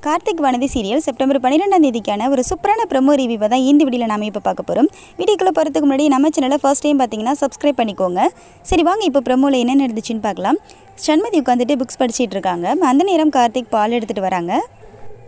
Karthik Vanathi serial September 12ஆம் தேதிக்கான ஒரு சூப்பரான ப்ரோமோ ரிவ்யூவை தான் இந்த வீடியோவில் நாம இப்போ பார்க்க போகிறோம். வீடியோக்குள்ளே போகிறதுக்கு முன்னாடி நம்ம சேனலை ஃபர்ஸ்ட் டைம் பார்த்தீங்கன்னா சப்ஸ்கிரைப் பண்ணிக்கோங்க. சரி வாங்க இப்போ ப்ரோமோவில் என்ன நடந்துச்சுன்னு பார்க்கலாம். சண்மதி உட்காந்துட்டு புக்ஸ் படிச்சுட்டு இருக்காங்க. அந்த நேரம் கார்த்திக் பால் எடுத்துகிட்டு வராங்க.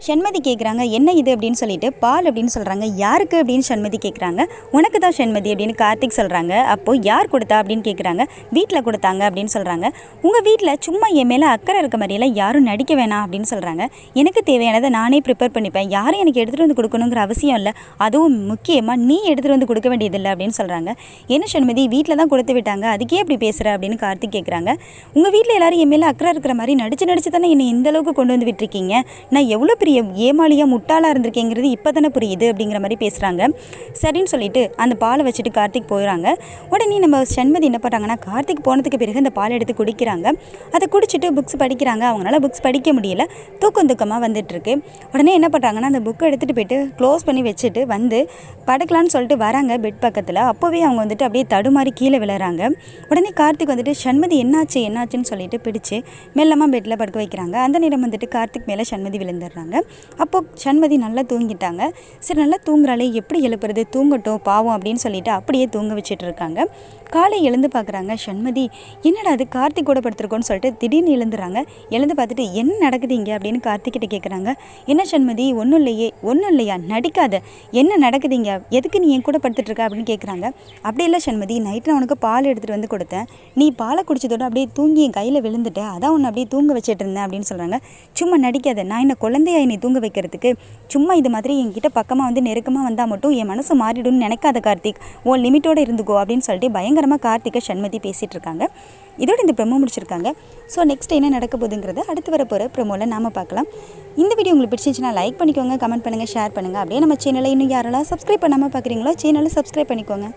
சண்மதி கேட்குறாங்க என்ன இது அப்படின்னு சொல்லிட்டு பால் அப்படின்னு சொல்கிறாங்க. யாருக்கு அப்படின்னு சண்மதி கேட்குறாங்க. உனக்கு தான் சண்மதி அப்படின்னு கார்த்திக் சொல்கிறாங்க. அப்போது யார் கொடுத்தா அப்படின்னு கேட்குறாங்க. வீட்டில் கொடுத்தாங்க அப்படின்னு சொல்கிறாங்க. உங்கள் வீட்டில் சும்மா என் மேலே அக்கறை இருக்க மாதிரியெல்லாம் யாரும் நடிக்க வேணாம் அப்படின்னு சொல்கிறாங்க. எனக்கு தேவையானதை நானே ப்ரிப்பேர் பண்ணிப்பேன், யாரும் எனக்கு எடுத்துகிட்டு வந்து கொடுக்கணுங்கிற அவசியம் இல்லை, அதுவும் முக்கியமாக நீ எடுத்துகிட்டு வந்து கொடுக்க வேண்டியதில்லை அப்படின்னு சொல்கிறாங்க. என்ன சண்மதி வீட்டில் தான் கொடுத்து விட்டாங்க, அதுக்கே அப்படி பேசுகிற அப்படின்னு கார்த்திக் கேட்குறாங்க. உங்கள் வீட்டில் எல்லாரும் என் மேலே அக்கறை இருக்கிற மாதிரி நடிச்சு தானே என்னை இந்த அளவுக்கு கொண்டு வந்து விட்டுருக்கீங்க, நான் எவ்வளோ பெரிய ஏமாளியாக முட்டாளாக இருந்திருக்கேங்கிறது இப்போ தானே புரியுது அப்படிங்கிற மாதிரி பேசுகிறாங்க. சரின்னு சொல்லிட்டு அந்த பாலை வச்சுட்டு கார்த்திக் போயிடறாங்க. உடனே நம்ம சண்மதி என்ன பண்ணுறாங்கன்னா, கார்த்திக் போனதுக்கு பிறகு அந்த பால் எடுத்து குடிக்கிறாங்க. அதை குடிச்சிட்டு புக்ஸ் படிக்கிறாங்க. அவங்களால புக்ஸ் படிக்க முடியல, தூக்கமாக வந்துட்டுருக்கு. உடனே என்ன பண்ணுறாங்கன்னா, அந்த புக்கை எடுத்துகிட்டு போய்ட்டு க்ளோஸ் பண்ணி வச்சுட்டு வந்து படுக்கலான்னு சொல்லிட்டு வராங்க பெட் பக்கத்தில். அப்போவே அவங்க வந்துட்டு அப்படியே தடுமாறி கீழே விழுறாங்க. உடனே கார்த்திக் வந்துட்டு சண்மதி என்னாச்சுன்னு சொல்லிட்டு பிடிச்சி மெல்லமாக பெட்டில் படுக்க வைக்கிறாங்க. அந்த நேரம் வந்துட்டு கார்த்திக் மேலே சண்மதி விழுந்துடுறாங்க. அப்போது சண்மதி நல்லா தூங்கிட்டாங்க. சரி நல்லா தூங்குறாளே, எப்படி எழுப்புறது, தூங்கட்டும் பாவம் அப்படின்னு சொல்லிட்டு அப்படியே தூங்க வச்சுட்டு இருக்காங்க. காலை எழுந்து பார்க்குறாங்க சண்மதி, என்னடா அது கார்த்திக் கூட படுத்துருக்கோன்னு சொல்லிட்டு திடீர்னு எழுந்துறாங்க. எழுந்து பார்த்துட்டு என்ன நடக்குது இங்கே அப்படின்னு கார்த்திக்கிட்ட கேட்குறாங்க. என்ன சண்மதி ஒன்றும் இல்லையா, நடிக்காத, என்ன நடக்குதுங்க, எதுக்கு நீ என் கூட படுத்துட்ருக்க அப்படின்னு கேட்குறாங்க. அப்படி இல்லை சண்மதி, நைட்டு நான் உனக்கு பால் எடுத்துகிட்டு வந்து கொடுத்தேன், நீ பாலை குடிச்சதோட அப்படியே தூங்கி என் கையில் விழுந்துட்டேன், அதான் உன்னை அப்படியே தூங்க வச்சுட்டு இருந்தேன் அப்படின்னு சொல்கிறாங்க. சும்மா நடிக்காத, நான் என்ன குழந்தையா என்னை தூங்க வைக்கிறதுக்கு, சும்மா இது மாதிரி என்கிட்ட பக்கமாக வந்து நெருக்கமாக வந்தால் மட்டும் என் மனசு மாறிடும்னு நினைக்காத கார்த்திக், உன் லிமிட்டோடு இருந்துக்கோ அப்படின்னு சொல்லிட்டு பயங்கரமாக கார்த்திகை சண்மதி பேசிகிட்டு இருக்காங்க. இதோட இந்த ப்ரோமோ முடிச்சிருக்காங்க. ஸோ நெக்ஸ்ட் என்ன நடக்க போகுதுங்கிறத அடுத்து வர போகிற ப்ரோமோவில் நாம் பார்க்கலாம். இந்த வீடியோ உங்களுக்கு பிடிச்சிருந்துச்சுன்னா லைக் பண்ணிக்கோங்க, கமெண்ட் பண்ணுங்கள், ஷேர் பண்ணுங்கள். அப்படியே நம்ம சேனலை இன்னும் யாரெல்லாம் சப்ஸ்கிரைப் பண்ணாமல் பார்க்குறீங்களோ சேனலை சப்ஸ்கிரைப் பண்ணிக்கோங்க.